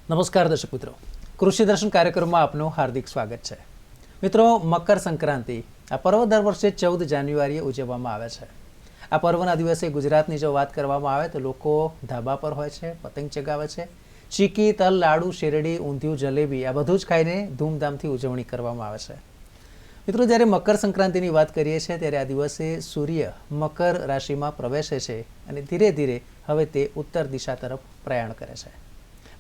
નમસ્કાર દર્શક મિત્રો, કૃષિ દર્શન કાર્યક્રમમાં આપનું હાર્દિક સ્વાગત છે. મિત્રો, મકર સંક્રાંતિ આ પર્વ દર વર્ષે 14 જાન્યુઆરીએ ઉજવવામાં આવે છે. આ પર્વના દિવસે ગુજરાતની જો વાત કરવામાં આવે તો લોકો ધાબા પર હોય છે, પતંગ ચગાવે છે, ચીકી, તલ, લાડુ, શેરડી, ઊંધિયું, જલેબી આ બધું જ ખાઈને ધૂમધામથી ઉજવણી કરવામાં આવે છે. મિત્રો, જ્યારે મકર સંક્રાંતિની વાત કરીએ છીએ ત્યારે આ દિવસે સૂર્ય મકર રાશિમાં પ્રવેશે છે અને ધીરે ધીરે હવે તે ઉત્તર દિશા તરફ પ્રયાણ કરે છે.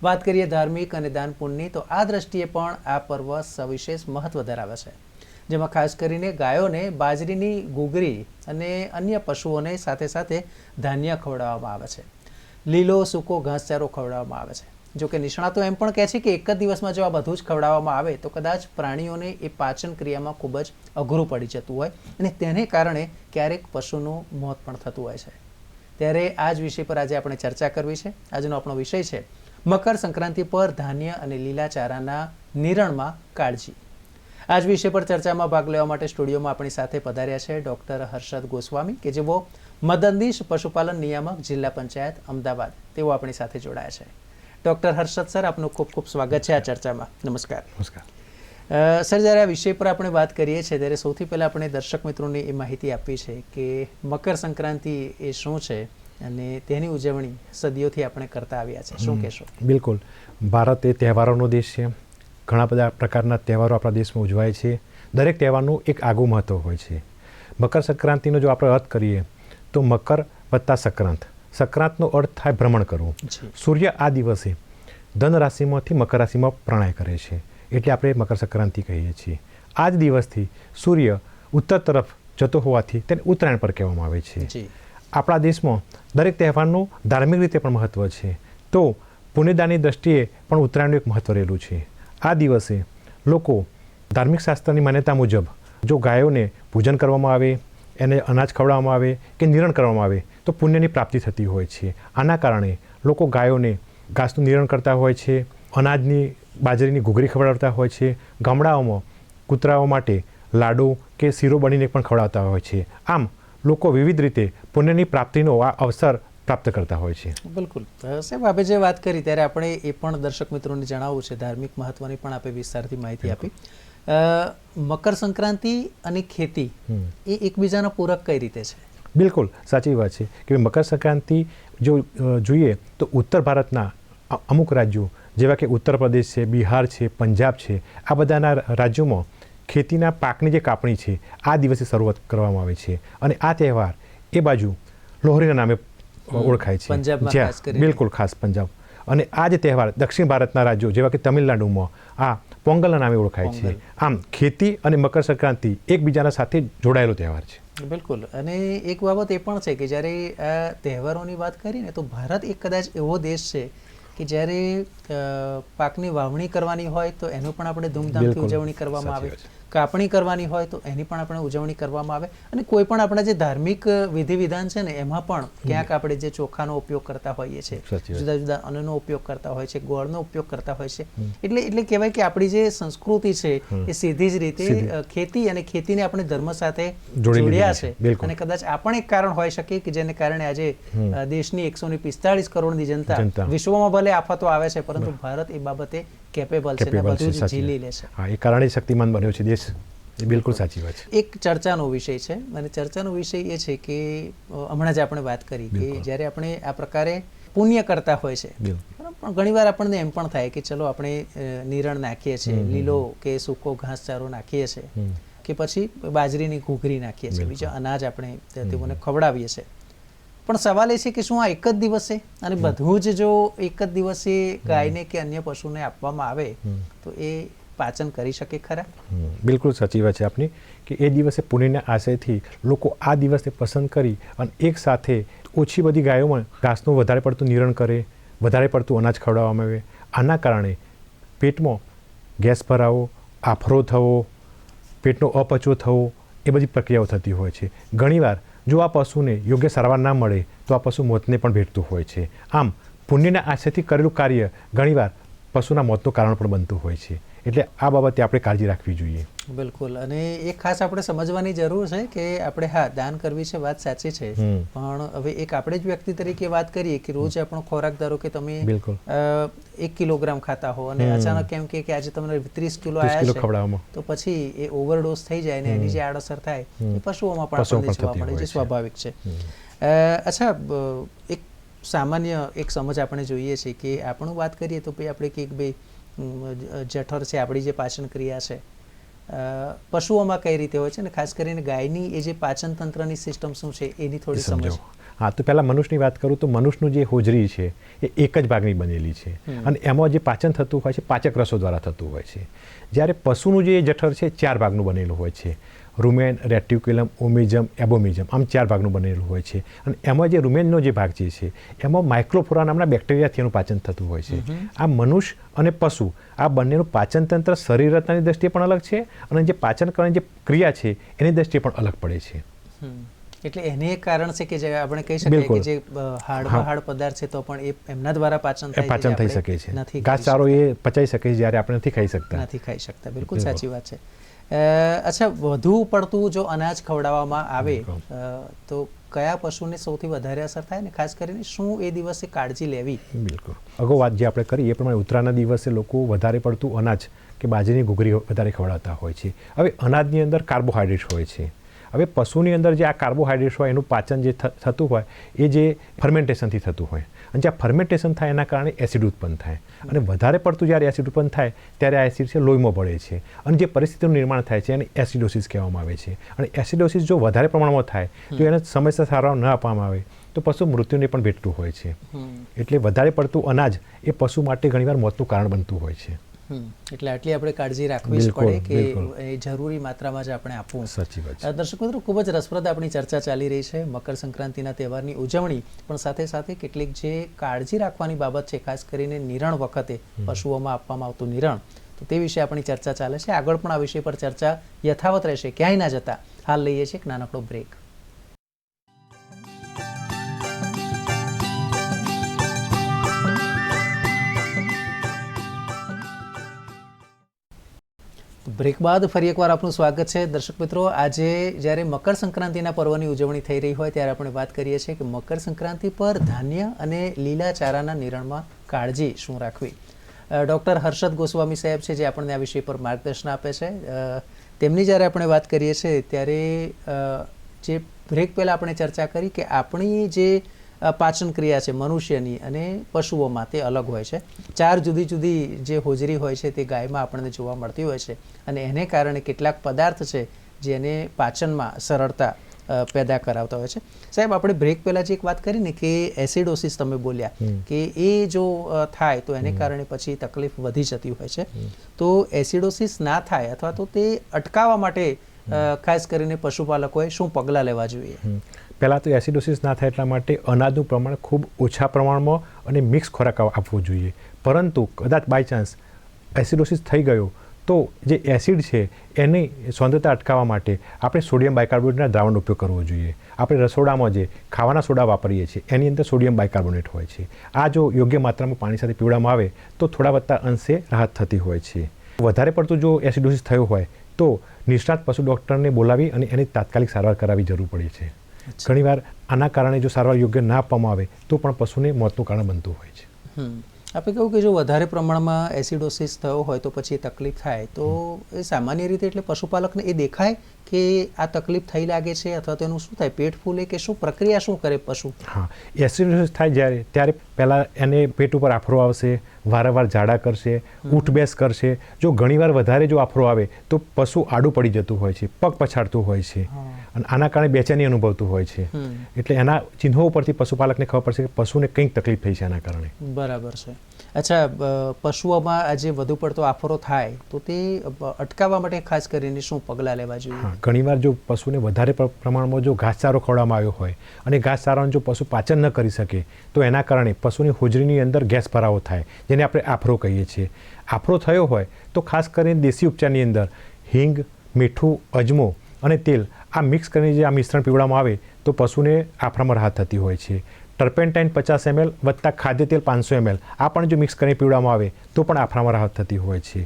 વાત કરીએ ધાર્મિક અને દાન પુણ્યની તો આ દ્રષ્ટિએ પણ આ પર્વ સવિશેષ મહત્વ ધરાવે છે, જેમાં ખાસ કરીને ગાયોને બાજરીની ઘૂઘરી અને અન્ય પશુઓને સાથે સાથે ધાન્ય ખવડાવવામાં આવે છે. લીલો સૂકો ઘાસચારો ખવડાવવામાં આવે છે. જો કે નિષ્ણાતો એમ પણ કહે છે કે એક જ દિવસમાં જો આ બધું જ ખવડાવવામાં આવે તો કદાચ પ્રાણીઓને એ પાચન ક્રિયામાં ખૂબ જ અઘરું પડી જતું હોય અને તેને કારણે ક્યારેક પશુનું મોત પણ થતું હોય છે. ત્યારે આ જ વિષય પર આજે આપણે ચર્ચા કરવી છે. આજનો આપણો વિષય છે મકર સંક્રાંતિ પર ધાન્ય અને લીલા ચારાના નિરણમાં કાળજી. આ જ વિષય પર ચર્ચામાં ભાગ લેવા માટે સ્ટુડિયોમાં આપણી સાથે પધાર્યા છે ડૉક્ટર હર્ષદ ગોસ્વામી, કે જેઓ મદદનીશ પશુપાલન નિયામક, જિલ્લા પંચાયત, અમદાવાદ, તેઓ આપણી સાથે જોડાયા છે. ડૉક્ટર હર્ષદ સર, આપનું ખૂબ ખૂબ સ્વાગત છે આ ચર્ચામાં. નમસ્કાર. નમસ્કાર સર, જ્યારે આ વિષય પર આપણે વાત કરીએ છીએ ત્યારે સૌથી પહેલાં આપણે દર્શક મિત્રોને એ માહિતી આપવી છે કે મકર સંક્રાંતિ એ શું છે અને તેની ઉજવણી સદીઓથી આપણે કરતા આવ્યા છે. શું કહેશો? બિલકુલ, ભારત એ તહેવારોનો દેશ છે. ઘણા બધા પ્રકારના તહેવારો આપણા દેશમાં ઉજવાય છે. દરેક તહેવારનું એક આગવું મહત્ત્વ હોય છે. મકર સંક્રાંતિનો જો આપણે અર્થ કરીએ તો મકર વત્તા સંક્રાંત. સંક્રાંતનો અર્થ થાય ભ્રમણ કરવું. સૂર્ય આ દિવસે ધન રાશિમાંથી મકર રાશિમાં પ્રણય કરે છે, એટલે આપણે મકર સંક્રાંતિ કહીએ છીએ. આ જ દિવસથી સૂર્ય ઉત્તર તરફ જતો હોવાથી તેને ઉત્તરાયણ પર કહેવામાં આવે છે. આપણા દેશમાં દરેક તહેવારનું ધાર્મિક રીતે પણ મહત્ત્વ છે, તો પુણ્યદાનની દ્રષ્ટિએ પણ ઉત્તરાયણનું એક મહત્ત્વ રહેલું છે. આ દિવસે લોકો ધાર્મિક શાસ્ત્રની માન્યતા મુજબ જો ગાયોને પૂજન કરવામાં આવે, એને અનાજ ખવડાવવામાં આવે કે નિરણ કરવામાં આવે તો પુણ્યની પ્રાપ્તિ થતી હોય છે. આના કારણે લોકો ગાયોને ઘાસનું નિરણ કરતા હોય છે, અનાજની બાજરીની ઘૂઘરી ખવડાવતા હોય છે. ગામડાઓમાં કૂતરાઓ માટે લાડુ કે શીરો બનીને પણ ખવડાવતા હોય છે. આમ લોકો વિવિધ રીતે પુણ્યની પ્રાપ્તિનો આ અવસર પ્રાપ્ત કરતા હોય છે. બિલકુલ સાહેબ, આપણે જે વાત કરી ત્યારે આપણે એ પણ દર્શક મિત્રોને જણાવવું છે, ધાર્મિક મહત્વની પણ આપણે વિસ્તારથી માહિતી આપી. મકર સંક્રાંતિ અને ખેતી એ એકબીજાના પૂરક કઈ રીતે છે? બિલકુલ સાચી વાત છે કે મકર સંક્રાંતિ જો જોઈએ તો ઉત્તર ભારતના અમુક રાજ્યો જેવા કે ઉત્તર પ્રદેશ છે, બિહાર છે, પંજાબ છે, આ બધાના રાજ્યોમાં ખેતીના પાકની જે કાપણી છે આ દિવસે શરૂઆત કરવામાં આવે છે. અને આ તહેવાર એ બાજુ લોહરીના નામે ઓળખાય છે. પંજાબમાં બિલકુલ, ખાસ પંજાબ. અને આ જે તહેવાર દક્ષિણ ભારતના રાજ્યો જેવા કે તમિલનાડુમાં આ પોંગલના નામે ઓળખાય છે. આમ ખેતી અને મકર સંક્રાંતિ એકબીજાના સાથે જોડાયેલો તહેવાર છે. બિલકુલ. અને એક બાબત એ પણ છે કે જ્યારે આ તહેવારોની વાત કરીએ ને તો ભારત એક કદાચ એવો દેશ છે કે જ્યારે પાકની વાવણી કરવાની હોય તો એનું પણ આપણે ધૂમધામથી ઉજવણી કરવામાં આવે, કાપણી કરવાની હોય તો એની પણ આપણે ઉજવણી કરવામાં આવે, અને કોઈ પણ આપણા જે ધાર્મિક વિધિ વિધાન છે ને એમાં પણ ક્યાંક આપણે જે ચોખાનો ઉપયોગ કરતા હોઈએ છીએ, જુદા જુદા અન્નનો ઉપયોગ કરતા હોય છે, ગોળનો ઉપયોગ કરતા હોય છે. એટલે કહેવાય કે આપણી જે સંસ્કૃતિ છે એ સીધી જ રીતે ખેતી અને ખેતીને આપણે ધર્મ સાથે જોડ્યા છે. અને કદાચ આ પણ એક કારણ હોઈ શકે કે જેને કારણે આજે દેશની 145 કરોડની જનતા વિશ્વમાં ભલે આફતો આવે છે પરંતુ ભારત એ બાબતે કેપેબલ છે, બધું જ ઝીલી લે છે. એ કારણે શક્તિમાન બન્યો છે દેશ. બિલકુલ સાચી વાત છે. એક ચર્ચાનો વિષય છે અને ચર્ચાનો વિષય એ છે કે હમણાં જ આપણે વાત કરી કે જ્યારે આપણે આ પ્રકારે પુણ્ય કરતા હોય છે પણ ઘણીવાર આપણને એમ પણ થાય કે ચલો આપણે નિરણ નાખીએ છીએ, લીલો કે સૂકો ઘાસચારો નાખીએ છીએ કે પછી બાજરીની ઘૂઘરી નાખીએ છીએ, બીજા અનાજ આપણે તેઓને ખવડાવીએ છીએ, પણ સવાલ એ છે કે શું આ એક જ દિવસે અને બધું જ જો એક જ દિવસે ગાયને કે અન્ય પશુને આપવામાં આવે તો એ પાચન કરી શકે ખરા? બિલકુલ સાચી વાત છે આપની કે એ દિવસે પુણ્યના આશયથી લોકો આ દિવસને પસંદ કરી અને એક સાથે ઓછી બધી ગાયોમાં ઘાસનું વધારે પડતું નિરણ કરે, વધારે પડતું અનાજ ખવડાવવામાં આવે. આના કારણે પેટમાં ગેસ ભરાવો, આફરો થવો, પેટનો અપચો થવો એ બધી પ્રક્રિયાઓ થતી હોય છે. ઘણીવાર જો આ પશુને યોગ્ય સારવાર ના મળે તો આ પશુ મોતને પણ ભેટતું હોય છે. આમ પુણ્યના આશયથી કરેલું કાર્ય ઘણીવાર પશુના મોતનું કારણ પણ બનતું હોય છે. એટલે આ બાબતે આપણે કાળજી રાખવી જોઈએ. બિલકુલ. અને એક ખાસ આપણે સમજવાની જરૂર છે કે આપણે હા દાન કરવી છે, વાત સાચી છે, પણ હવે એક આપણે જ વ્યક્તિ તરીકે વાત કરીએ કે રોજ આપણો ખોરાક ધારો કે તમે બિલકુલ 1 કિલોગ્રામ ખાતા હો અને અચાનક એમ કે આજે તમને 30 કિલો આવ્યા છે તો પછી એ ઓવરડોઝ થઈ જાય ને એની જે આડઅસર થાય એ પશુઓમાં પણ આપણને જોવા મળે, જે સ્વાભાવિક છે. અચ્છા, એક સામાન્ય એક સમજ આપણે જોઈએ છે કે આપણું વાત કરીએ તો ભાઈ આપણે કે ભાઈ જઠર છે, આપણી જે પાચન ક્રિયા છે, પશુઓમાં કઈ રીતે હોય છે ને ખાસ કરીને ગાયની એ જે પાચન તંત્રની સિસ્ટમ શું છે એની થોડી સમજ. હા, તો પહેલાં મનુષ્યની વાત કરું તો મનુષ્યનું જે હોજરી છે એ એક જ ભાગની બનેલી છે અને એમાં જે પાચન થતું હોય છે પાચક રસો દ્વારા થતું હોય છે. જ્યારે પશુનું જે જઠર છે 4 ભાગનું બનેલું હોય છે: રૂમેન, રેટિક્યુલમ, ઓમિઝમ, એબોમિઝમ, આમ 4 ભાગનું બનેલું હોય છે. અને એમાં જે રૂમેનનો જે ભાગ જે છે એમાં માઇક્રોફ્લોરા નામના બેક્ટેરિયાથી એનું પાચન થતું હોય છે. આ મનુષ્ય અને પશુ આ બંનેનું પાચન તંત્ર શરીર રચનાની દ્રષ્ટિએ પણ અલગ છે અને જે પાચન કરવાની જે ક્રિયા છે એની દ્રષ્ટિએ પણ અલગ પડે છે. એટલે એને એક કારણ છે કે જે આપણે કહી શકીએ કે જે હાડ પદાર્થ છે તો પણ એ એમના દ્વારા પાચન થઈ શકે છે. ઘાસચારો એ પચાઈ શકે છે જ્યારે આપણે નથી ખાઈ શકતા. બિલકુલ સાચી વાત છે. અચ્છા, વધુ પડતું જો અનાજ ખવડાવવામાં આવે તો કયા પશુને સૌથી વધારે અસર થાય ને ખાસ કરીને શું એ દિવસે કાળજી લેવી? બિલકુલ, અગાઉ વાત જે આપણે કરી એ પ્રમાણે ઉત્તરાયણના દિવસે લોકો વધારે પડતું અનાજ કે બાજરીની ઘૂઘરી વધારે ખવડાવતા હોય છે. હવે અનાજની અંદર કાર્બોહાઈડ્રેટ હોય છે. હવે પશુની અંદર જે આ કાર્બોહાઈડ્રેટ્સ હોય એનું પાચન જે થતું હોય એ જે ફર્મેન્ટેશનથી થતું હોય અને જ્યાં ફર્મેન્ટેશન થાય એના કારણે એસિડ ઉત્પન્ન થાય અને વધારે પડતું જ્યારે એસિડ ઉત્પન્ન થાય ત્યારે આ એસિડ છે લોહીમાં ભળે છે અને જે પરિસ્થિતિનું નિર્માણ થાય છે એને એસિડોસિસ કહેવામાં આવે છે. અને એસિડોસિસ જો વધારે પ્રમાણમાં થાય તો એને સમયસર સારવાર ન આપવામાં આવે તો પશુ મૃત્યુને પણ ભેટતું હોય છે. એટલે વધારે પડતું અનાજ એ પશુ માટે ઘણીવાર મોતનું કારણ બનતું હોય છે. એટલે આટલી આપણે કાળજી રાખવી જ પડે કે એ જરૂરી માત્રામાં જ આપણે આપવું. સાચી વાત. દર્શક મિત્રો, ખૂબ જ રસપ્રદ આપણી ચર્ચા ચાલી રહી છે મકર સંક્રાંતિના તહેવારની ઉજવણી, પણ સાથે સાથે કેટલીક જે કાળજી રાખવાની બાબત છે, ખાસ કરીને નિરણ વખતે પશુઓમાં આપવામાં આવતું નિરણ, તો તે વિશે આપણી ચર્ચા ચાલે છે. આગળ પણ આ વિષય પર ચર્ચા યથાવત રહેશે, ક્યાંય ના જતા. હાલ લઈએ છીએ એક નાનકડો બ્રેક. બ્રેક બાદ ફરી એકવાર આપનું સ્વાગત છે. દર્શક મિત્રો, આજે જ્યારે મકર સંક્રાંતિના પર્વની ઉજવણી થઈ રહી હોય ત્યારે આપણે વાત કરીએ છીએ કે મકર સંક્રાંતિ પર ધાન્ય અને લીલા ચારાના નિરણમાં કાળજી શું રાખવી. ડૉક્ટર હર્ષદ ગોસ્વામી સાહેબ છે જે આપણને આ વિષય પર માર્ગદર્શન આપે છે. તેમની જ્યારે આપણે વાત કરીએ છીએ ત્યારે જે બ્રેક પહેલાં આપણે ચર્ચા કરી કે આપણી જે પાચન ક્રિયા છે મનુષ્યની અને પશુઓમાં તે અલગ હોય છે. 4 જુદી જુદી જે હોજરી હોય છે તે ગાયમાં આપણને જોવા મળતી હોય છે અને એને કારણે કેટલાક પદાર્થ છે જેને પાચનમાં સરળતા પેદા કરાવતા હોય છે. સાહેબ, આપણે બ્રેક પહેલાં જે એક વાત કરી ને કે એસિડોસિસ તમે બોલ્યા કે એ જો થાય તો એને કારણે પછી તકલીફ વધી જતી હોય છે. તો એસિડોસિસ ના થાય અથવા તો તે અટકાવવા માટે ખાસ કરીને પશુપાલકોએ શું પગલાં લેવા જોઈએ? પહેલાં તો એસિડોસિસ ના થાય એટલા માટે અનાજનું પ્રમાણ ખૂબ ઓછા પ્રમાણમાં અને મિક્સ ખોરાક આપવો જોઈએ. પરંતુ કદાચ બાય ચાન્સ એસિડોસિસ થઈ ગયો તો જે એસિડ છે એની સાંદ્રતા અટકાવવા માટે આપણે સોડિયમ બાયકાર્બોનેટના દ્રાવણનો ઉપયોગ કરવો જોઈએ. આપણે રસોડામાં જે ખાવાના સોડા વાપરીએ છીએ એની અંદર સોડિયમ બાયકાર્બોનેટ હોય છે. આ જો યોગ્ય માત્રામાં પાણી સાથે પીવડાવવામાં આવે તો થોડા વધતા અંશે રાહત થતી હોય છે. વધારે પડતું જો એસિડોસિસ થયો હોય તો નિષ્ણાત પશુ ડૉક્ટરને બોલાવી અને એની તાત્કાલિક સારવાર કરાવવી જરૂર પડે છે. ઘણીવાર આના કારણે જો સારવાર યોગ્ય ના આપવામાં આવે તો પણ પશુને મોતનું કારણ બનતું હોય છે. આપણે કહ્યું કે જો વધારે પ્રમાણમાં એસિડોસિસ થયો હોય તો પછી તકલીફ થાય તો એ સામાન્ય રીતે એટલે પશુપાલકને એ દેખાય કે આ તકલીફ થઈ લાગે છે અથવા તો એનું શું થાય, પેટ ફૂલે કે શું પ્રક્રિયા શું કરે પશુ? હા, એસિડોસિસ થાય ત્યારે પહેલાં એને પેટ ઉપર આફરો આવશે, વારંવાર ઝાડા કરશે, ઉઠબેસ કરશે. જો ઘણીવાર વધારે જો આફરો આવે તો પશુ આડું પડી જતું હોય છે, પગ પછાડતું હોય છે અને આના કારણે બેચેની અનુભવતું હોય છે. એટલે એના ચિહ્નો ઉપરથી પશુપાલકને ખબર પડશે કે પશુને કંઈક તકલીફ થઈ છે આના કારણે. બરાબર છે. અચ્છા, પશુઓમાં આજે વધુ પડતો આફરો થાય તો તે અટકાવવા માટે ખાસ કરીને શું પગલાં લેવા જોઈએ? ઘણીવાર જો પશુને વધારે પ્રમાણમાં જો ઘાસચારો ખવડાવવામાં આવ્યો હોય અને ઘાસચારાનું જો પશુ પાચન ન કરી શકે તો એના કારણે પશુની હોજરીની અંદર ગેસ ભરાવો થાય, જેને આપણે આફરો કહીએ છીએ. આફરો થયો હોય તો ખાસ કરીને દેશી ઉપચારની અંદર હિંગ, મીઠું, અજમો અને તેલ આ મિક્સ કરીને જે આ મિશ્રણ પીવડાવવામાં આવે તો પશુને આફરામાં રાહત થતી હોય છે. ટર્પેન્ટાઇન 50 ml વત્તા ખાદ્ય તેલ 500 ml આ પણ જો મિક્સ કરીને પીવડાવવામાં આવે તો પણ આફરામાં રાહત થતી હોય છે.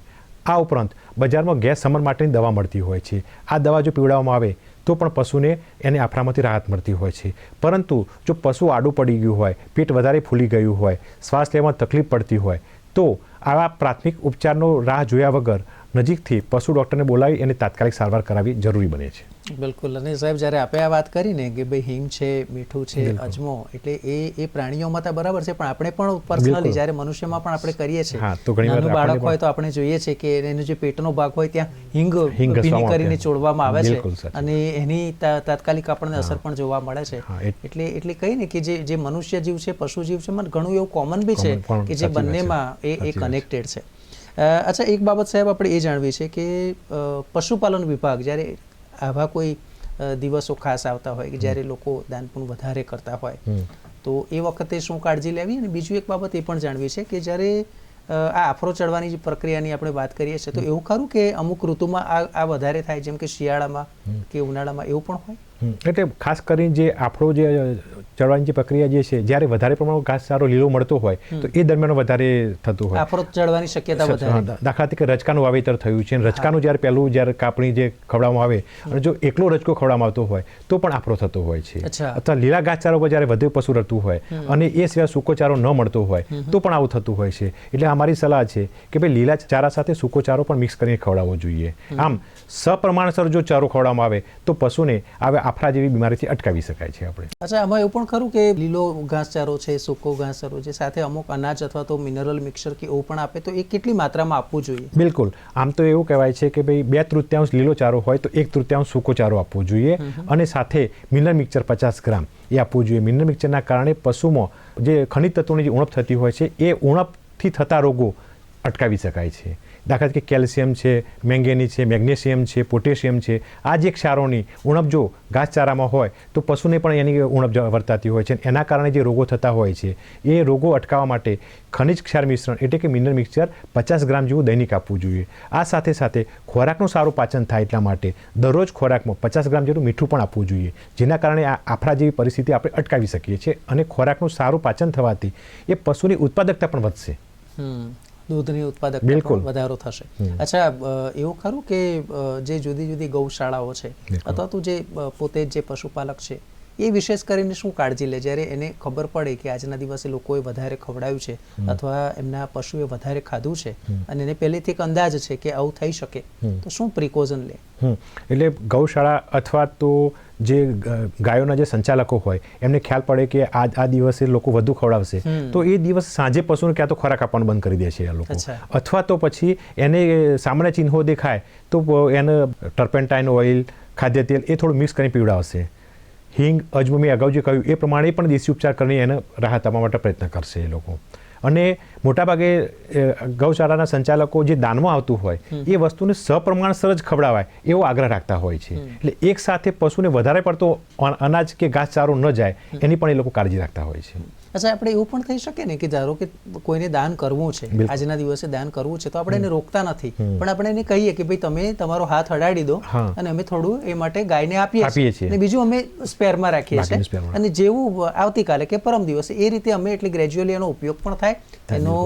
આ ઉપરાંત બજારમાં ગેસ સમર માટેની દવા મળતી હોય છે. આ દવા જો પીવડાવવામાં આવે તો પણ પશુને એને આફરામાંથી રાહત મળતી હોય છે. પરંતુ જો પશુ આડું પડી ગયું હોય, પેટ વધારે ફૂલી ગયું હોય, શ્વાસ લેવામાં તકલીફ પડતી હોય તો આવા પ્રાથમિક ઉપચારનો રાહ જોયા વગર નજીકથી પશુ ડૉક્ટરને બોલાવી અને તાત્કાલિક સારવાર કરાવવી જરૂરી બને છે. બિલકુલ. અને સાહેબ, જ્યારે આપણે આ વાત કરીને કે ભાઈ હિંગ છે, મીઠું છે, અજમો, એટલે એ પ્રાણીઓમાં તો બરાબર છે, પણ આપણે પણ પર્સનલી જ્યારે મનુષ્યમાં પણ આપણે કરીએ છીએ. નાનું બાળક હોય તો આપણે જોઈએ છે કે એનો જે પેટનો ભાગ હોય ત્યાં હિંગ ભીની કરીને ચોળવામાં આવે છે અને એની તાત્કાલિક આપણને અસર પણ જોવા મળે છે. એટલે કહીએ ને કે જે મનુષ્ય જીવ છે, પશુ જીવ છે, મને ઘણું એવું કોમન બી છે કે જે બંનેમાં એ કનેક્ટેડ છે. અચ્છા, એક બાબત સાહેબ આપણે એ જાણવી છે કે પશુપાલન વિભાગ જ્યારે આવા કોઈ દિવસો ખાસ આવતા હોય કે જ્યારે લોકો દાન પુણ્ય વધારે કરતા હોય તો એ વખતે શું કાળજી લેવી, અને બીજું એક બાબત એ પણ જાણવી છે કે જ્યારે આ આફરો ચડવાની જે પ્રક્રિયાની આપણે વાત કરીએ છીએ તો એવું ખરું કે અમુક ઋતુમાં આ વધારે થાય, જેમ કે શિયાળામાં કે ઉનાળામાં એવું પણ હોય? એટલે ખાસ કરીને જે આફરો જે ચડવાની જે પ્રક્રિયા જે છે, જ્યારે વધારે પ્રમાણમાં ઘાસચારો લીલો મળતો હોય તો એ દરમિયાન વધારે થતું હોય. આફરો ચડવાની શક્યતા વધારે. દાખલા તરીકે રચકાનું વાવેતર થયું છે, રચકાનું જ્યારે પહેલું જ્યારે કાપણી જે ખવડાવવામાં આવે અને જો એકલો રચકો ખવડાવવામાં આવતો હોય તો પણ આફરો થતો હોય છે. અથવા લીલા ઘાસચારો પર જ્યારે વધુ પશુ રહેતું હોય અને એ સિવાય સૂકો ચારો ન મળતો હોય તો પણ આવું થતું હોય છે. એટલે અમારી સલાહ છે કે ભાઈ લીલા ચારા સાથે સૂકો ચારો પણ મિક્સ કરીને ખવડાવવો જોઈએ. આમ સપ્રમાણસર જો ચારો ખવડાવવામાં આવે તો પશુને આવે આફરા જેવી બીમારીથી અટકાવી શકાય છે આપણે. અચ્છા, આમાં એવું પણ ખરું કે લીલો ઘાસચારો છે, સૂકો ઘાસચારો છે, સાથે અમુક અનાજ અથવા તો મિનરલ મિક્સર કે એવું પણ આપે તો એ કેટલી માત્રામાં આપવું જોઈએ? બિલકુલ. આમ તો એવું કહેવાય છે કે ભાઈ 2/3 લીલો ચારો હોય તો 1/3 સૂકો ચારો આપવો જોઈએ અને સાથે મિનરલ મિક્સર 50 ગ્રામ એ આપવું જોઈએ. મિનરલ મિક્સરના કારણે પશુમાં જે ખનિજ તત્વોની જે ઉણપ થતી હોય છે એ ઉણપથી થતા રોગો અટકાવી શકાય છે. દાખલા તરીકે કેલ્શિયમ છે, મેંગેનીઝ છે, મેગ્નેશિયમ છે, પોટેશિયમ છે, આ જે ક્ષારોની ઉણપ જો ઘાસચારામાં હોય તો પશુને પણ એની ઉણપ વર્તાતી હોય છે. એના કારણે જે રોગો થતા હોય છે એ રોગો અટકાવવા માટે ખનિજ ક્ષાર મિશ્રણ એટલે કે મિનરલ મિક્સચર 50 ગ્રામ જેવું દૈનિક આપવું જોઈએ. આ સાથે સાથે ખોરાકનું સારું પાચન થાય એટલા માટે દરરોજ ખોરાકમાં 50 ગ્રામ જેટલું મીઠું પણ આપવું જોઈએ, જેના કારણે આ આફરા જેવી પરિસ્થિતિ આપણે અટકાવી શકીએ છીએ અને ખોરાકનું સારું પાચન થવાથી એ પશુની ઉત્પાદકતા પણ વધશે. દૂધની ઉત્પાદકતા વધારો થશે. અચ્છા, એવું ખરું કે જે જુદી જુદી ગૌશાળાઓ છે અથવા તો જે પોતે જે પશુપાલક છે એ વિશેષ કરીને શું કાળજી લે જ્યારે એને ખબર પડે કે આજના દિવસે લોકોએ વધારે ખવડાવ્યું છે અથવા એમના પશુએ વધારે ખાધું છે અને એને પહેલેથી એક અંદાજ છે કે આવું થઈ શકે તો શું પ્રિકોઝન લે? એટલે ગૌશાળા અથવા તો જે ગાયોના જે સંચાલકો હોય એમને ખ્યાલ પડે કે આ દિવસે લોકો વધુ ખવડાવશે તો એ દિવસ સાંજે પશુને ક્યાં તો ખોરાક આપવાનું બંધ કરી દે છે આ લોકો, અથવા તો પછી એને સામાન્ય ચિહ્નો દેખાય તો એને ટર્પેન્ટાઇન ઓઇલ, ખાદ્ય તેલ એ થોડું મિક્સ કરીને પીવડાવશે. હિંગ, અજમો મેં અગાઉ જે કહ્યું એ પ્રમાણે પણ દેશી ઉપચાર કરીને એને રાહત આપવા માટે પ્રયત્ન કરશે એ લોકો. અને મોટાભાગે ગૌશાળાના સંચાલકો જે દાનમાં આવતું હોય એ વસ્તુને સપ્રમાણસર જ ખવડાવાય એવો આગ્રહ રાખતા હોય છે. એટલે એક સાથે પશુને વધારે પડતો અનાજ કે ઘાસચારો ન જાય એની પણ એ લોકો કાળજી રાખતા હોય છે. અચ્છા, આપણે એવું પણ થઈ શકે ને કે ધારો કે કોઈને દાન કરવું છે, આજના દિવસે દાન કરવું છે તો આપણે એને રોકતા નથી, પણ આપણે એને કહીએ કે ભાઈ તમે તમારો હાથ અડાડી દો અને અમે થોડું એ માટે ગાયને આપીએ છીએ અને બીજું અમે સ્પેરમાં રાખીએ છીએ અને જેવું આવતીકાલે કે પરમ દિવસે એ રીતે અમે એટલે ગ્રેજ્યુઅલી એનો ઉપયોગ પણ થાય એનો,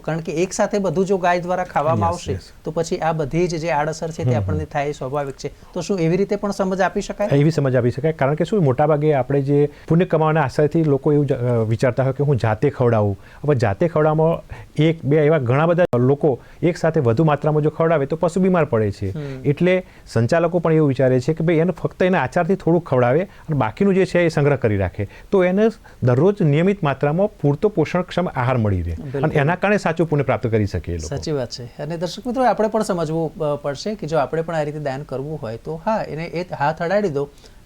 કારણ કે એક સાથે બધું જો ગાય દ્વારા ખાવામાં આવશે તો પછી આ બધી જ જે આડઅસર છે તે આપણને થાય સ્વાભાવિક છે. તો શું એવી રીતે પણ સમજ આપી શકાય? એવી સમજ આપી શકાય, કારણ કે શું મોટાભાગે આપણે જે પુણ્ય કમાવાના આશયથી લોકો એવું વિચારતા હોય કે હું જાતે ખવડાવું. હવે જાતે ખવડાવવામાં 1-2 એવા ઘણા બધા લોકો એક સાથે વધુ માત્રામાં જો ખવડાવે તો પશુ બીમાર પડે છે. એટલે સંચાલકો પણ એવું વિચારે છે કે ભાઈ એને ફક્ત એના આચારથી થોડુંક ખવડાવે અને બાકીનું જે છે એ સંગ્રહ કરી રાખે તો એને દરરોજ નિયમિત માત્રામાં પૂરતો પોષણક્ષમ આહાર મળી રહે અને એના કારણે સાચું પુણ્ય પ્રાપ્ત કરી શકે. સાચી વાત છે. અને દર્શક મિત્રો, આપણે પણ સમજવું પડશે કે જો આપણે પણ આ રીતે દાન કરવું હોય તો હા, એને એ હાથ અડાડી દો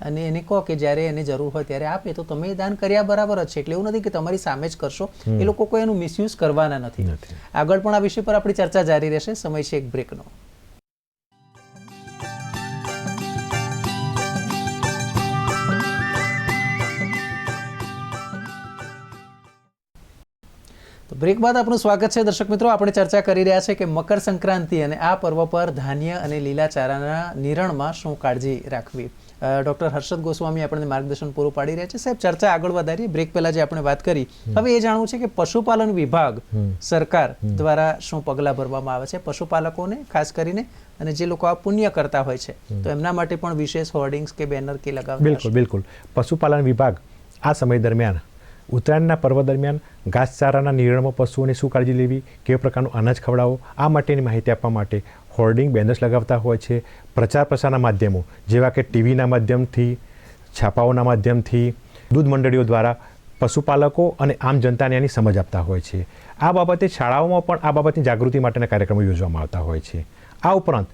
અને એને કહો કે જ્યારે એને જરૂર હોય ત્યારે આપે તો તમે દાન કર્યા બરાબર જ છે. એટલે એવું નથી કે તમારી સામે જ કરશો, એ લોકો કોઈ એનું મિસયુઝ કરવાના નથી. આગળ પણ આ વિષય પર આપણી ચર્ચા જારી રહેશે. સમય છે એક બ્રેકનો. બ્રેક બાદ આપનું સ્વાગત છે. દર્શક મિત્રો, આપણે ચર્ચા કરી રહ્યા છે કે મકર સંક્રાંતિ અને આ પર્વ પર ધાન્ય અને લીલા ચારાના નિરણમાં શું કાળજી રાખવી. ડૉક્ટર હર્ષદ ગોસ્વામી આપણને માર્ગદર્શન પૂરું પાડી રહ્યા છે. સાહેબ, ચર્ચા આગળ વધારીએ. બ્રેક પહેલા જે આપણે વાત કરી, હવે એ જાણવું છે કે પશુપાલન વિભાગ સરકાર દ્વારા શું પગલાં ભરવામાં આવે છે પશુપાલકોને ખાસ કરીને, અને જે લોકો આ પુણ્ય કરતા હોય છે તો એમના માટે પણ વિશેષ હોર્ડિંગ્સ કે બેનર કે લગાવતા? બિલકુલ બિલકુલ. પશુપાલન વિભાગ આ સમય દરમિયાન ઉત્તરાયણના પર્વ દરમિયાન ઘાસચારાના નિર્ણયમાં પશુઓની શું કાળજી લેવી, કેવા પ્રકારનું અનાજ ખવડાવવું, આ માટેની માહિતી આપવા માટે હોર્ડિંગ બેનર્સ લગાવતા હોય છે. પ્રચાર પ્રસારના માધ્યમો જેવા કે ટીવીના માધ્યમથી, છાપાઓના માધ્યમથી, દૂધ મંડળીઓ દ્વારા પશુપાલકો અને આમ જનતાને એની સમજ આપતા હોય છે. આ બાબતે શાળાઓમાં પણ આ બાબતની જાગૃતિ માટેના કાર્યક્રમો યોજવામાં આવતા હોય છે. આ ઉપરાંત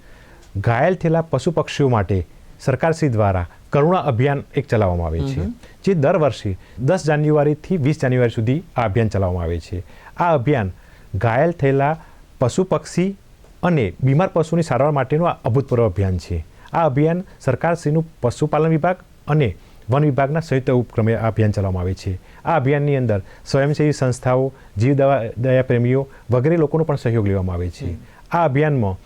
ઘાયલ થયેલા પશુ પક્ષીઓ માટે સરકારશ્રી દ્વારા કરુણા અભિયાન એક ચલાવવામાં આવે છે, જે દર વર્ષે 10 જાન્યુઆરીથી 20 જાન્યુઆરી સુધી આ અભિયાન ચલાવવામાં આવે છે. આ અભિયાન ઘાયલ થયેલા પશુ પક્ષી અને બીમાર પશુની સારવાર માટેનું આ અભૂતપૂર્વ અભિયાન છે. આ અભિયાન સરકારશ્રીનું પશુપાલન વિભાગ અને વન વિભાગના સંયુક્ત ઉપક્રમે આ અભિયાન ચલાવવામાં આવે છે. આ અભિયાનની અંદર સ્વયંસેવી સંસ્થાઓ, દયા પ્રેમીઓ વગેરે લોકોનો પણ સહયોગ લેવામાં આવે છે. આ અભિયાનમાં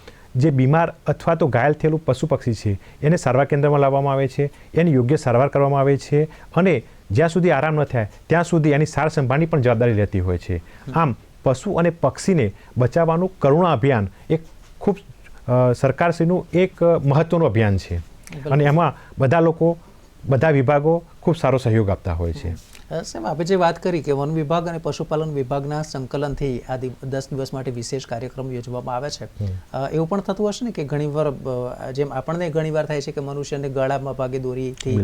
જે બીમાર અથવા તો ઘાયલ થયેલું પશુ પક્ષી છે એને સારવાર કેન્દ્રમાં લાવવામાં આવે છે, એની યોગ્ય સારવાર કરવામાં આવે છે, અને જ્યાં સુધી આરામ ન થાય ત્યાં સુધી એની સાર સંભાળની પણ જવાબદારી લેતી હોય છે. આમ પશુ અને પક્ષીને બચાવવાનું કરુણા અભિયાન એક ખૂબ સરકારશ્રીનું એક મહત્વનું અભિયાન છે, અને એમાં બધા લોકો, બધા વિભાગો ખૂબ સારો સહયોગ આપતા હોય છે. સાહેબ, આપણે જે વાત કરી કે વન વિભાગ અને પશુપાલન વિભાગના સંકલનથી આ 10 દિવસ માટે વિશેષ કાર્યક્રમ યોજવામાં આવે છે, એવું પણ થતું હશે ને કે ઘણીવાર જેમ આપણને ઘણીવાર થાય છે કે મનુષ્યને ગળામાં ભાગે દોરીથી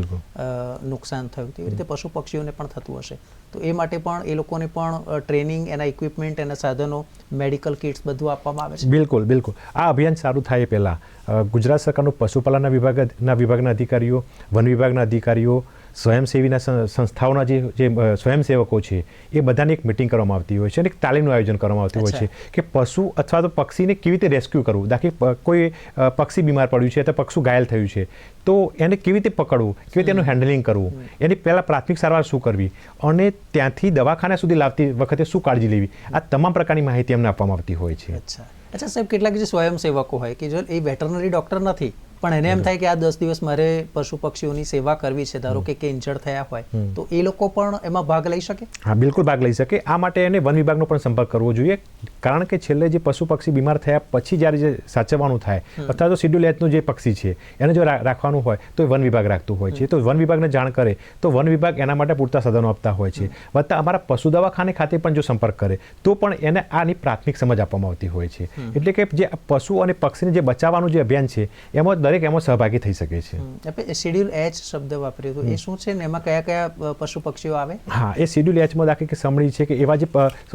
નુકસાન થયું, તેવી રીતે પશુ પક્ષીઓને પણ થતું હશે, તો એ માટે પણ એ લોકોને પણ ટ્રેનિંગ, એના ઇક્વિપમેન્ટ, એના સાધનો, મેડિકલ કિટ્સ બધું આપવામાં આવે છે? બિલકુલ બિલકુલ. આ અભિયાન સારું થાય એ પહેલાં ગુજરાત સરકારનું પશુપાલનના વિભાગના અધિકારીઓ, વન વિભાગના અધિકારીઓ, સ્વયંસેવીના સંસ્થાઓના જે સ્વયંસેવકો છે એ બધાની એક મિટિંગ કરવામાં આવતી હોય છે, અને એક તાલીમનું આયોજન કરવામાં આવતું હોય છે કે પશુ અથવા તો પક્ષીને કેવી રીતે રેસ્ક્યુ કરવું. દાખલા કોઈ પક્ષી બીમાર પડ્યું છે અથવા પક્ષી ઘાયલ થયું છે તો એને કેવી રીતે પકડવું, કેવી રીતે એનું હેન્ડલિંગ કરવું, એની પહેલાં પ્રાથમિક સારવાર શું કરવી, અને ત્યાંથી દવાખાના સુધી લાવતી વખતે શું કાળજી લેવી, આ તમામ પ્રકારની માહિતી અમને આપવામાં આવતી હોય છે. અચ્છા સાહેબ, કેટલાક જે સ્વયંસેવકો હોય કે જો એ વેટરનરી ડૉક્ટર નથી પણ એને એમ થાય કે આ 10 દિવસ મારે પશુ પક્ષીઓની સેવા કરવી છે, ધારો કે ઇન્જર્ડ થયા હોય, તો એ લોકો પણ એમાં ભાગ લઈ શકે? હા, બિલકુલ ભાગ લઈ શકે. આ માટે એને વન વિભાગનો પણ સંપર્ક કરવો જોઈએ, કારણ કે છેલ્લે જે પશુ પક્ષી બીમાર થયા પછી જ્યારે જે સાચવવાનું થાય અથવા તો શિડ્યુલ એચનું જે પક્ષી છે એને જો રાખવાનું હોય તો વન વિભાગ રાખતું હોય છે. તો વન વિભાગને જાણ કરે તો વન વિભાગ એના માટે પૂરતા સાધનો આપતા હોય છે. વત્તા અમારા પશુ દવાખાને ખાતે પણ જો સંપર્ક કરે તો પણ એને આની પ્રાથમિક સમજ આપવામાં આવતી હોય છે. એટલે કે જે પશુ અને પક્ષીને જે બચાવવાનું જે અભિયાન છે એમાં દરેક એમાં સહભાગી થઈ શકે છે. આપણે શેડ્યુલ એચ શબ્દ વાપર્યો તો એ શું છે ને એમાં કયા કયા પશુ પક્ષીઓ આવે? હા, એ શેડ્યુલ એચમાં દાખલા કે સમળી છે કે એવા જે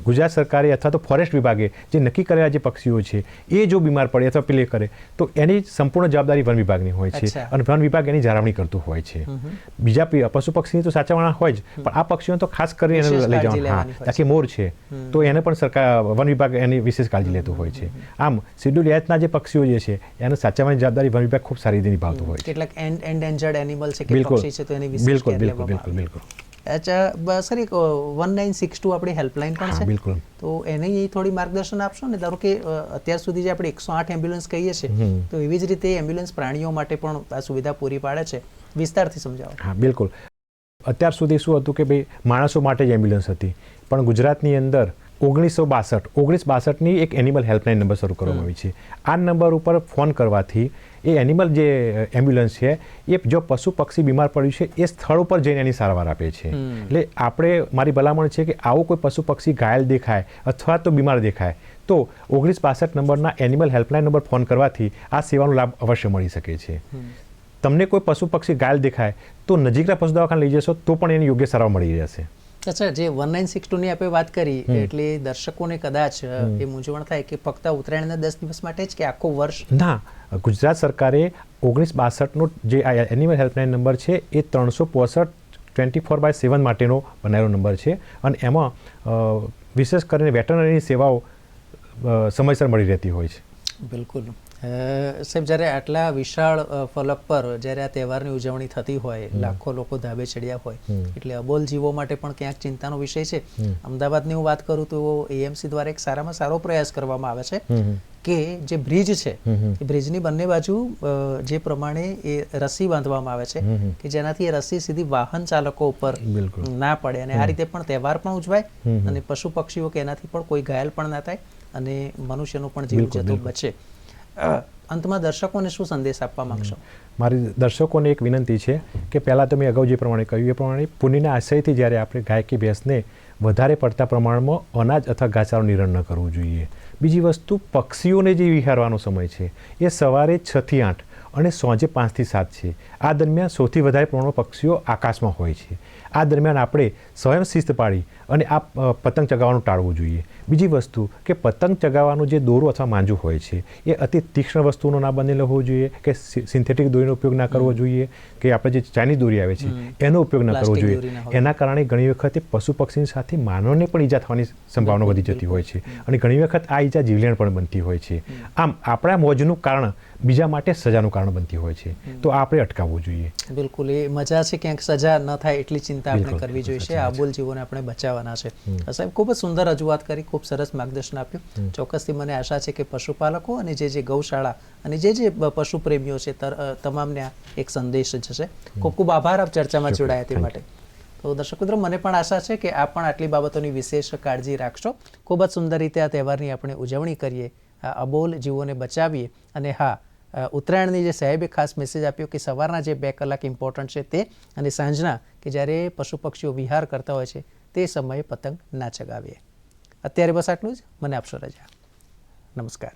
ગુજરાત સરકારે અથવા તો ફોરેસ્ટ વિભાગે જે નક્કી કરેલા જે પક્ષીઓ છે એ જો બીમાર પડે અથવા પેલે કરે તો એની સંપૂર્ણ જવાબદારી વન વિભાગની હોય છે, અને વન વિભાગ એની જાળવણી કરતું હોય છે. બીજા પશુ પક્ષીને તો સાચવવાના હોય જ, પણ આ પક્ષીઓને તો ખાસ કરીને એને લઈ જવાના. બાકી મોર છે તો એને પણ સરકાર, વન વિભાગ એની વિશેષ કાળજી લેતું હોય છે. આમ શેડ્યુલ એચના જે પક્ષીઓ જે છે એને સાચવવાની જવાબદારી વન વિભાગ ખૂબ સારી રીતે નિભાવતું હોય છે. કેટલાક એન્ડેન્જર્ડ એનિમલ છે કે પક્ષી છે તો એની વિશેષ કેર લેવામાં આવે. બિલકુલ. અચ્છા સર, એક 1962 આપણી હેલ્પલાઇન પણ છે, બિલકુલ, તો એને થોડી માર્ગદર્શન આપશો ને? ધારો કે અત્યાર સુધી જે આપણે 108 એમ્બ્યુલન્સ કહીએ છીએ તો એવી જ રીતે એમ્બ્યુલન્સ પ્રાણીઓ માટે પણ આ સુવિધા પૂરી પાડે છે, વિસ્તારથી સમજાવો. હા, બિલકુલ. અત્યાર સુધી શું હતું કે ભાઈ માણસો માટે જ એમ્બ્યુલન્સ હતી, પણ ગુજરાતની અંદર 1962ની એક એનિમલ હેલ્પલાઇન નંબર શરૂ કરવામાં આવી છે. આ નંબર ઉપર ફોન કરવાથી એ એનિમલ જે એમ્બ્યુલન્સ છે એ જો પશુ પક્ષી બીમાર પડ્યું છે એ સ્થળ ઉપર જઈને એની સારવાર આપે છે. એટલે આપણે, મારી ભલામણ છે કે આવું કોઈ પશુ પક્ષી ઘાયલ દેખાય અથવા તો બીમાર દેખાય તો 1962 નંબરના એનિમલ હેલ્પલાઇન નંબર ફોન કરવાથી આ સેવાનો લાભ અવશ્ય મળી શકે છે. તમને કોઈ પશુ પક્ષી ઘાયલ દેખાય તો નજીકના પશુ દવાખાને લઈ જશો તો પણ એની યોગ્ય સારવાર મળી જશે. અચ્છા, જે 1962ની આપણે વાત કરી એટલે દર્શકોને કદાચ એ મૂંઝવણ થાય કે ફક્ત ઉત્તરાયણના 10 દિવસ માટે જ કે આખું વર્ષ? ના, ગુજરાત સરકારે 1962નો જે આ એનિમલ હેલ્પલાઇન નંબર છે એ 365 24/7 માટેનો બનાવેલો નંબર છે, અને એમાં વિશેષ કરીને વેટરનરી સેવાઓ સમયસર મળી રહેતી હોય છે. બિલકુલ. સાહેબ, જ્યારે આટલા વિશાળ ફલક પર જ્યારે આ તહેવારની ઉજવણી થતી હોય, લાખો લોકો ધાબે ચડ્યા હોય, એટલે અબોલ જીવો માટે પણ ક્યાંક ચિંતાનો વિષય છે. અમદાવાદની હું વાત કરું તો એએમસી દ્વારા એક સારામાં સારો પ્રયાસ કરવામાં આવે છે કે જે બ્રિજ છે એ બ્રિજની બંને બાજુ જે પ્રમાણે એ રસ્સી બાંધવામાં આવે છે કે જેનાથી એ રસ્સી સીધી વાહન ચાલકો ઉપર ના પડે અને આ રીતે પણ તહેવાર પણ ઉજવાય અને પશુ પક્ષીઓ કે એનાથી પણ કોઈ ઘાયલ પણ ના થાય અને મનુષ્યનું પણ જીવ જતું બચે. અંતમાં દર્શકોને શું સંદેશ આપવા માંગશો? મારી દર્શકોને એક વિનંતી છે કે પહેલાં તમે અગાઉ જે પ્રમાણે કહ્યું એ પ્રમાણે પુણ્યના આશયથી જ્યારે આપણે ગાય કે ભેંસને વધારે પડતા પ્રમાણમાં અનાજ અથવા ઘાસચારો નિરણ ન કરવું જોઈએ. બીજી વસ્તુ, પક્ષીઓને જે વિહારવાનો સમય છે એ સવારે 6 થી 8 અને સાંજે 5 થી 7 છે. આ દરમિયાન સૌથી વધારે પ્રમાણમાં પક્ષીઓ આકાશમાં હોય છે. આ દરમિયાન આપણે સ્વયં શિસ્ત પાડી અને આ પતંગ ચગાવવાનું ટાળવું જોઈએ. બીજી વસ્તુ કે પતંગ ચગાવવાનું જે દોરો અથવા માંજુ હોય છે એ અતિ તીક્ષ્ણ વસ્તુનો ના બનેલો હોવો જોઈએ, કે સિન્થેટિક દોરીનો ઉપયોગ ના કરવો જોઈએ, કે આપણે જે ચાઇનીઝ દોરી આવે છે એનો ઉપયોગ ના કરવો જોઈએ. એના કારણે ઘણી વખતે પશુ પક્ષીની સાથે માનવને પણ ઈજા થવાની સંભાવના વધી જતી હોય છે અને ઘણી વખત આ ઈજા જીવલેણ પણ બનતી હોય છે. આમ આપણા મોજનું કારણ બીજા માટે સજાનું કારણ બનતી હોય છે, તો આ આપણે અટકાવવું જોઈએ. બિલકુલ, એ મજા છે ક્યાંક સજા ન થાય એટલી ચિંતા આપણે કરવી જોઈએ. આબોલ જીવોને આપણે બચાવવાના છે. સાહેબ, ખૂબ જ સુંદર રજૂઆત કરી, ખૂબ સરસ માર્ગદર્શન આપ્યું. ચોક્કસથી મને આશા છે કે પશુપાલકો અને જે ગૌશાળા અને જે પશુ પ્રેમીઓ છે તમામને આ એક સંદેશ જશે. ખૂબ ખૂબ આભાર આપ ચર્ચામાં જોડાયા તે માટે. તો દર્શક મિત્રો, મને પણ આશા છે કે આપ પણ આટલી બાબતોની વિશેષ કાળજી રાખશો. ખૂબ જ સુંદર રીતે આ તહેવારની આપણે ઉજવણી કરીએ, આ અબોલ જીવોને બચાવીએ અને હા, ઉત્તરાયણની જે સાહેબે ખાસ મેસેજ આપ્યો કે સવારના જે 2 કલાક ઇમ્પોર્ટન્ટ છે તે અને સાંજના કે જ્યારે પશુ પક્ષીઓ વિહાર કરતા હોય છે તે સમયે પતંગ ના ચગાવીએ. અત્યારે બસ આટલું જ. મને આપશો રજા. નમસ્કાર.